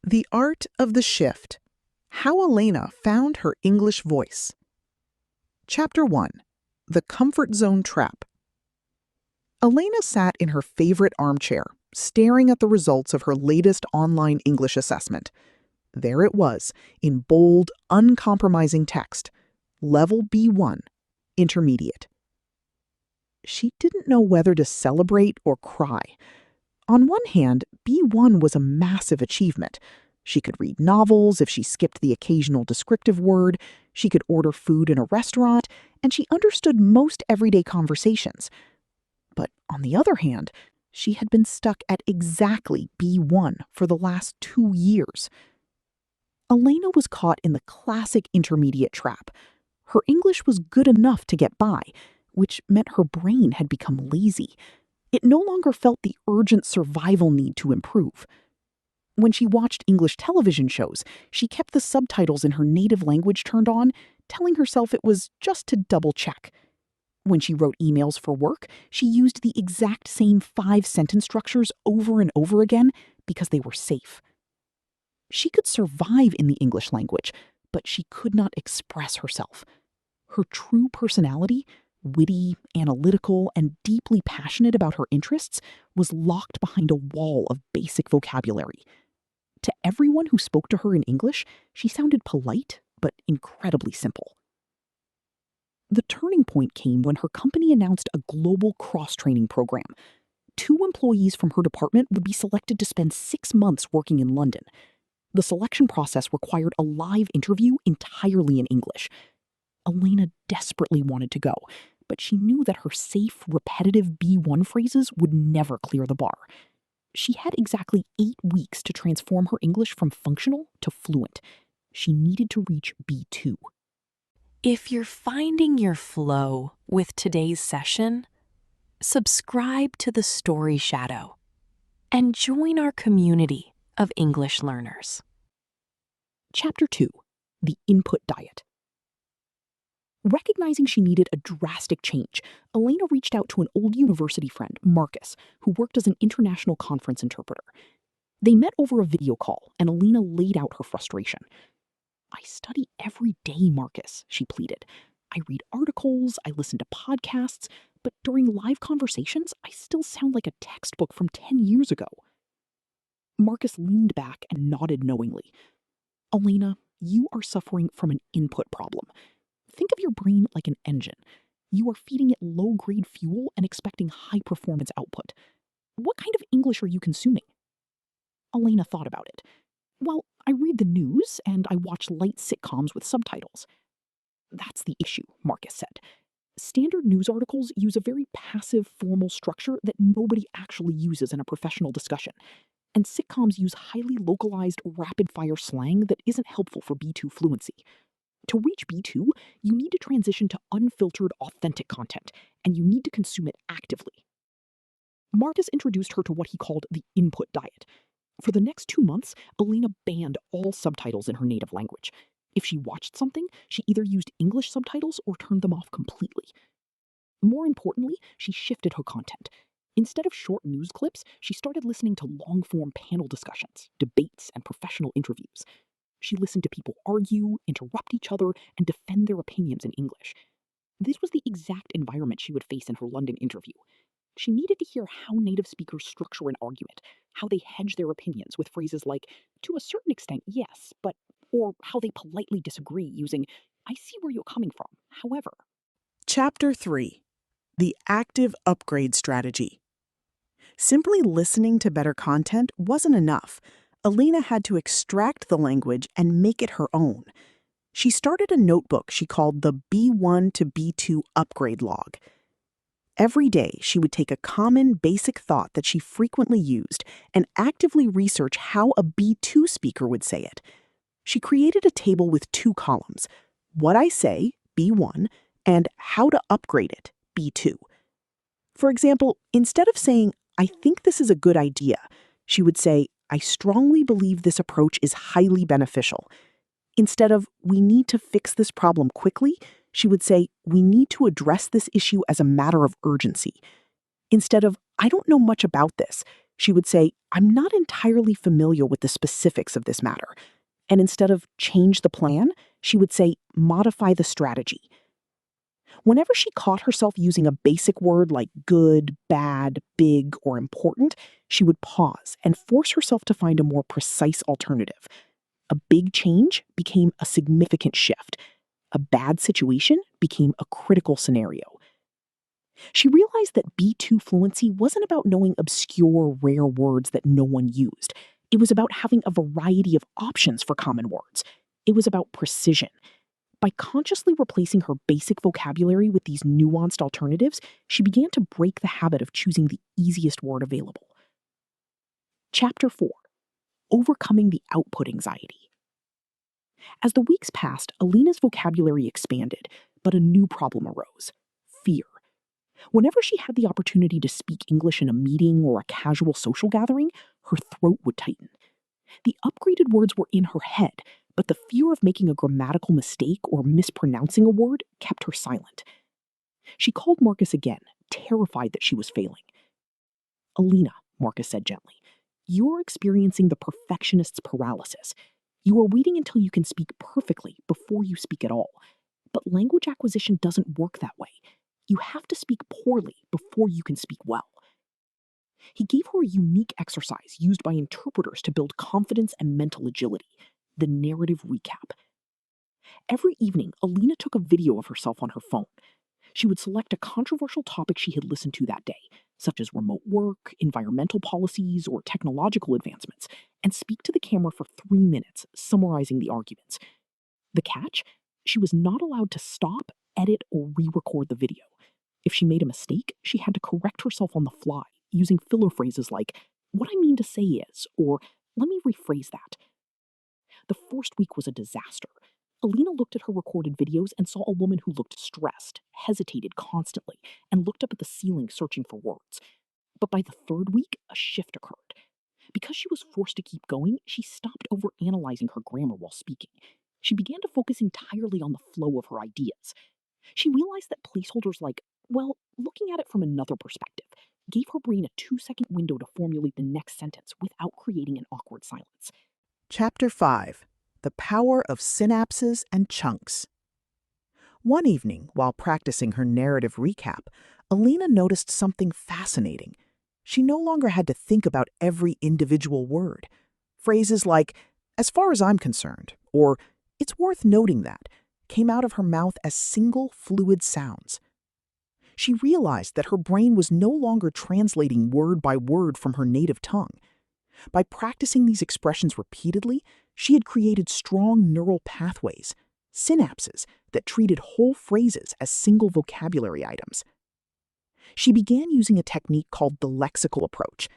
The Art of the Shift. How Elena Found Her English Voice. Chapter 1. The Comfort Zone Trap. Elena sat in her favorite armchair, staring at the results of her latest online English assessment. There it was, in bold, uncompromising text. Level B1, Intermediate. She didn't know whether to celebrate or cry. On one hand, B1 was a massive achievement. She could read novels if she skipped the occasional descriptive word, she could order food in a restaurant, and she understood most everyday conversations. But on the other hand, she had been stuck at exactly B1 for the last 2 years. Elena was caught in the classic intermediate trap. Her English was good enough to get by, which meant her brain had become lazy. It no longer felt the urgent survival need to improve. When she watched English television shows, she kept the subtitles in her native language turned on, telling herself it was just to double-check. When she wrote emails for work, she used the exact same 5-sentence structures over and over again because they were safe. She could survive in the English language, but she could not express herself. Her true personality, witty, analytical, and deeply passionate about her interests, was locked behind a wall of basic vocabulary. To everyone who spoke to her in English, she sounded polite, but incredibly simple. The turning point came when her company announced a global cross-training program. 2 employees from her department would be selected to spend 6 months working in London. The selection process required a live interview entirely in English. Elena desperately wanted to go, but she knew that her safe, repetitive B1 phrases would never clear the bar. She had exactly 8 weeks to transform her English from functional to fluent. She needed to reach B2. If you're finding your flow with today's session, subscribe to the Story Shadow and join our community of English learners. Chapter 2. The Input Diet. Recognizing she needed a drastic change, Elena reached out to an old university friend, Marcus, who worked as an international conference interpreter. They met over a video call, and Elena laid out her frustration. "I study every day, Marcus," she pleaded. "I read articles, I listen to podcasts, but during live conversations, I still sound like a textbook from 10 years ago." Marcus leaned back and nodded knowingly. "Elena, you are suffering from an input problem. Think of your brain like an engine. You are feeding it low-grade fuel and expecting high-performance output. What kind of English are you consuming?" Elena thought about it. "Well, I read the news and I watch light sitcoms with subtitles." "That's the issue," Marcus said. "Standard news articles use a very passive, formal structure that nobody actually uses in a professional discussion. And sitcoms use highly localized, rapid-fire slang that isn't helpful for B2 fluency. To reach B2, you need to transition to unfiltered, authentic content, and you need to consume it actively." Marcus introduced her to what he called the input diet. For the next 2 months, Elena banned all subtitles in her native language. If she watched something, she either used English subtitles or turned them off completely. More importantly, she shifted her content. Instead of short news clips, she started listening to long-form panel discussions, debates, and professional interviews. She listened to people argue, interrupt each other, and defend their opinions in English. This was the exact environment she would face in her London interview. She needed to hear how native speakers structure an argument, how they hedge their opinions with phrases like, "to a certain extent, yes, but," or how they politely disagree using, "I see where you're coming from, however." Chapter 3. The Active Upgrade Strategy. Simply listening to better content wasn't enough. Elena had to extract the language and make it her own. She started a notebook she called the B1 to B2 Upgrade Log. Every day, she would take a common, basic thought that she frequently used and actively research how a B2 speaker would say it. She created a table with 2 columns, what I say, B1, and how to upgrade it, B2. For example, instead of saying, "I think this is a good idea," she would say, "I strongly believe this approach is highly beneficial." Instead of, "We need to fix this problem quickly," she would say, "We need to address this issue as a matter of urgency." Instead of, "I don't know much about this," She would say, "I'm not entirely familiar with the specifics of this matter." And instead of change the plan, she would say, modify the strategy. Whenever she caught herself using a basic word like good, bad, big, or important, she would pause and force herself to find a more precise alternative. A big change became a significant shift. A bad situation became a critical scenario. She realized that B2 fluency wasn't about knowing obscure, rare words that no one used. It was about having a variety of options for common words. It was about precision. By consciously replacing her basic vocabulary with these nuanced alternatives, she began to break the habit of choosing the easiest word available. Chapter 4: Overcoming the Output Anxiety. As the weeks passed, Alina's vocabulary expanded, but a new problem arose: fear. Whenever she had the opportunity to speak English in a meeting or a casual social gathering, her throat would tighten. The upgraded words were in her head, but the fear of making a grammatical mistake or mispronouncing a word kept her silent. She called Marcus again, terrified that she was failing. "Alina," Marcus said gently, "you're experiencing the perfectionist's paralysis. You are waiting until you can speak perfectly before you speak at all. But language acquisition doesn't work that way. You have to speak poorly before you can speak well." He gave her a unique exercise used by interpreters to build confidence and mental agility: the narrative recap. Every evening, Alina took a video of herself on her phone. She would select a controversial topic she had listened to that day, such as remote work, environmental policies, or technological advancements, and speak to the camera for 3 minutes, summarizing the arguments. The catch? She was not allowed to stop, edit, or re-record the video. If she made a mistake, she had to correct herself on the fly, using filler phrases like, "What I mean to say is," or "Let me rephrase that." The first week was a disaster. Alina looked at her recorded videos and saw a woman who looked stressed, hesitated constantly, and looked up at the ceiling searching for words. But by the third week, a shift occurred. Because she was forced to keep going, she stopped overanalyzing her grammar while speaking. She began to focus entirely on the flow of her ideas. She realized that placeholders like, "well, looking at it from another perspective," gave her brain a 2-second window to formulate the next sentence without creating an awkward silence. Chapter 5: The Power of Synapses and Chunks. One evening, while practicing her narrative recap, Alina noticed something fascinating. She no longer had to think about every individual word. Phrases like, "as far as I'm concerned," or "it's worth noting that," came out of her mouth as single, fluid sounds. She realized that her brain was no longer translating word by word from her native tongue. By practicing these expressions repeatedly, she had created strong neural pathways, synapses, that treated whole phrases as single vocabulary items. She began using a technique called the lexical approach.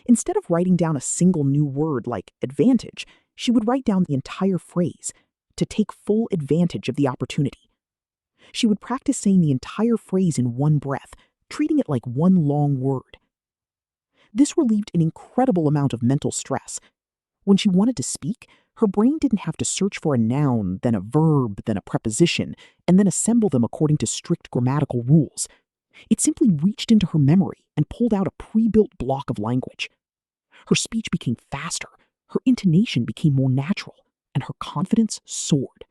Instead of writing down a single new word like advantage, she would write down the entire phrase to take full advantage of the opportunity. She would practice saying the entire phrase in one breath, treating it like one long word. This relieved an incredible amount of mental stress. When she wanted to speak, her brain didn't have to search for a noun, then a verb, then a preposition, and then assemble them according to strict grammatical rules. It simply reached into her memory and pulled out a pre-built block of language. Her speech became faster, her intonation became more natural, and her confidence soared.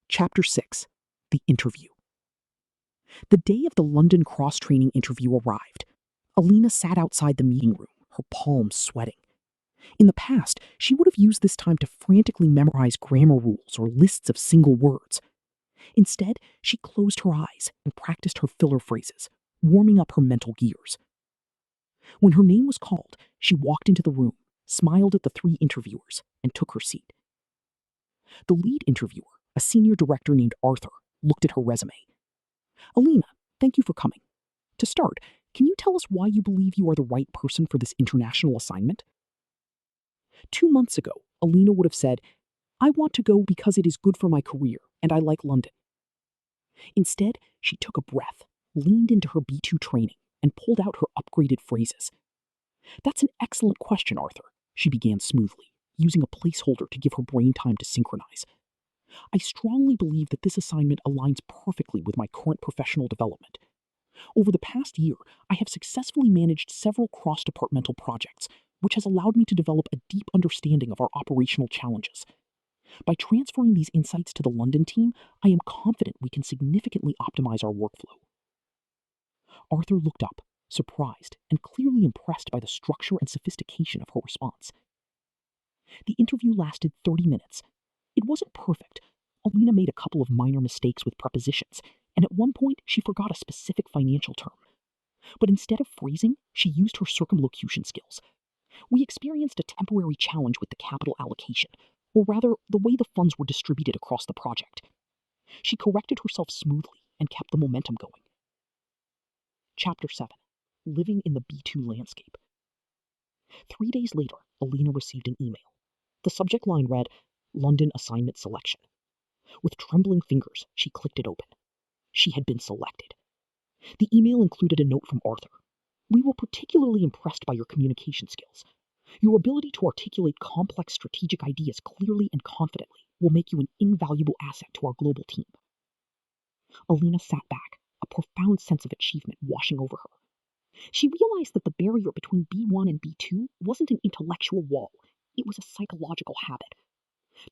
Chapter 6: The Interview. The day of the London cross-training interview arrived. Alina sat outside the meeting room, her palms sweating. In the past, she would have used this time to frantically memorize grammar rules or lists of single words. Instead, she closed her eyes and practiced her filler phrases, warming up her mental gears. When her name was called, she walked into the room, smiled at the 3 interviewers, and took her seat. The lead interviewer, a senior director named Arthur, looked at her resume. "Alina, thank you for coming. To start, can you tell us why you believe you are the right person for this international assignment?" 2 months ago, Alina would have said, "I want to go because it is good for my career, and I like London." Instead, she took a breath, leaned into her B2 training, and pulled out her upgraded phrases. "That's an excellent question, Arthur," she began smoothly, using a placeholder to give her brain time to synchronize. "I strongly believe that this assignment aligns perfectly with my current professional development. Over the past year, I have successfully managed several cross-departmental projects, which has allowed me to develop a deep understanding of our operational challenges. By transferring these insights to the London team, I am confident we can significantly optimize our workflow. Arthur looked up, surprised and clearly impressed by the structure and sophistication of her response. The interview lasted 30 minutes. It wasn't perfect. Alina made a couple of minor mistakes with prepositions, and at one point she forgot a specific financial term. But instead of phrasing, she used her circumlocution skills. We experienced a temporary challenge with the capital allocation, or rather, the way the funds were distributed across the project. She corrected herself smoothly and kept the momentum going. Chapter 7. Living in the B2 Landscape. 3 days later, Alina received an email. The subject line read, London Assignment Selection. With trembling fingers, she clicked it open. She had been selected. The email included a note from Arthur. We were particularly impressed by your communication skills. Your ability to articulate complex strategic ideas clearly and confidently will make you an invaluable asset to our global team. Alina sat back, a profound sense of achievement washing over her. She realized that the barrier between B1 and B2 wasn't an intellectual wall, it was a psychological habit.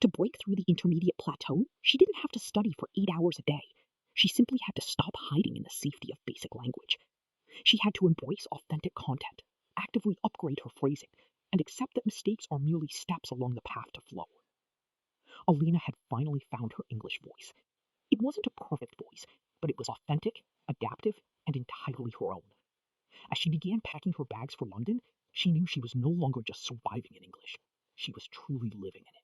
To break through the intermediate plateau, she didn't have to study for 8 hours a day. She simply had to stop hiding in the safety of basic language. She had to embrace authentic content, actively upgrade her phrasing, and accept that mistakes are merely steps along the path to flow. Alina had finally found her English voice. It wasn't a perfect voice, but it was authentic, adaptive, and entirely her own. As she began packing her bags for London, she knew she was no longer just surviving in English. She was truly living in it.